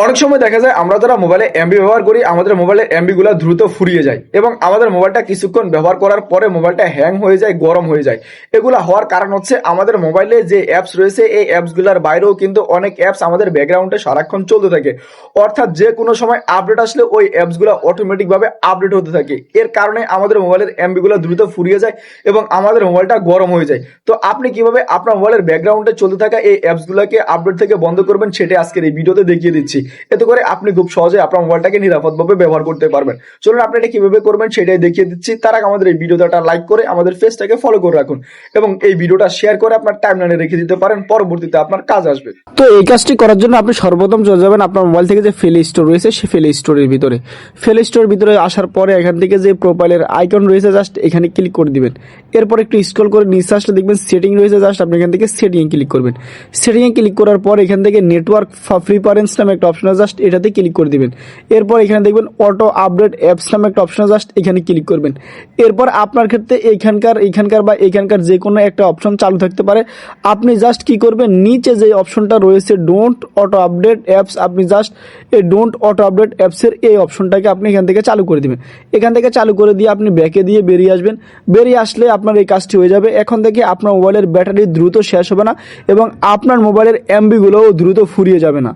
অনেক সময় দেখা যায় আমরা যারা মোবাইলে এমবি ব্যবহার করি আমাদের মোবাইলের এমবি গুলা দ্রুত ফুরিয়ে যায় এবং আমাদের মোবাইলটা কিছুক্ষণ ব্যবহার করার পরে মোবাইলটা হ্যাং হয়ে যায়, গরম হয়ে যায়। এগুলা হওয়ার কারণ হচ্ছে আমাদের মোবাইলে যে অ্যাপস রয়েছে এই অ্যাপস গুলার বাইরেও কিন্তু অনেক অ্যাপস আমাদের ব্যাকগ্রাউন্ডে সারাক্ষণ চলতে থাকে। অর্থাৎ যে কোনো সময় আপডেট আসলে ওই অ্যাপস গুলা অটোমেটিক ভাবে আপডেট হতে থাকে। এর কারণে আমাদের মোবাইলের এমবি গুলা দ্রুত ফুরিয়ে যায় এবং আমাদের মোবাইলটা গরম হয়ে যায়। তো আপনি কিভাবে আপনার মোবাইলের ব্যাকগ্রাউন্ডে চলতে থাকা এই অ্যাপস গুলাকে আপডেট থেকে বন্ধ করবেন সেটা আজকের এই ভিডিওতে দেখিয়ে দিচ্ছি। এতে করে আপনি খুব সহজে আপনার মোবাইলটাকে নিরাপদভাবে ব্যবহার করতে পারবেন। চলুন আপনি এটা কিভাবে করবেন সেটাই দেখিয়ে দিচ্ছি। তার আগে আমাদের এই ভিডিওটা লাইক করে আমাদের পেজটাকে ফলো করে রাখুন এবং এই ভিডিওটা শেয়ার করে আপনার টাইমলাইনে রেখে দিতে পারেন, পরবর্তীতে আপনার কাজ আসবে। তো এই কাজটি করার জন্য আপনি সর্বপ্রথম চলে যাবেন আপনার মোবাইল থেকে যে প্লে স্টোর রয়েছে সেই প্লে স্টোরের ভিতরে। প্লে স্টোরের ভিতরে আসার পরে এখান থেকে যে প্রোফাইলের আইকন রয়েছে জাস্ট এখানে ক্লিক করে দিবেন। এরপর একটু স্ক্রল করে নিচে আসলে দেখবেন সেটিং রয়েছে, জাস্ট আপনি এখান থেকে সেটিংয়ে ক্লিক করবেন। সেটিংয়ে ক্লিক করার পর এখান থেকে নেটওয়ার্ক প্রিফারেন্স নামে একটা অপশন আছে, জাস্ট এটাতে ক্লিক করে দিবেন। এরপর এখানে দেখবেন অটো আপডেট অ্যাপস নামে একটা অপশন, জাস্ট এখানে ক্লিক করবেন। এরপর আপনার ক্ষেত্রে এখানকার যে কোনো একটা অপশন চালু থাকতে পারে। আপনি জাস্ট কি করবেন, নিচে যে অপশনটা রয়েছে ডোন্ট অটো আপডেট অ্যাপস, আপনি জাস্ট এই ডোন্ট অটো আপডেট অ্যাপসের এই অপশনটাকে আপনি এখান থেকে চালু করে দিবেন। এখান থেকে চালু করে দিয়ে আপনি ব্যাকে দিয়ে বেরিয়ে আসবেন। বেরিয়ে আসলে আপনার এই কাজটি হয়ে যাবে। এখন থেকে আপনার মোবাইলের ব্যাটারি দ্রুত শেষ হবে না এবং আপনার মোবাইলের এমবি গুলোও দ্রুত ফুরিয়ে যাবে না।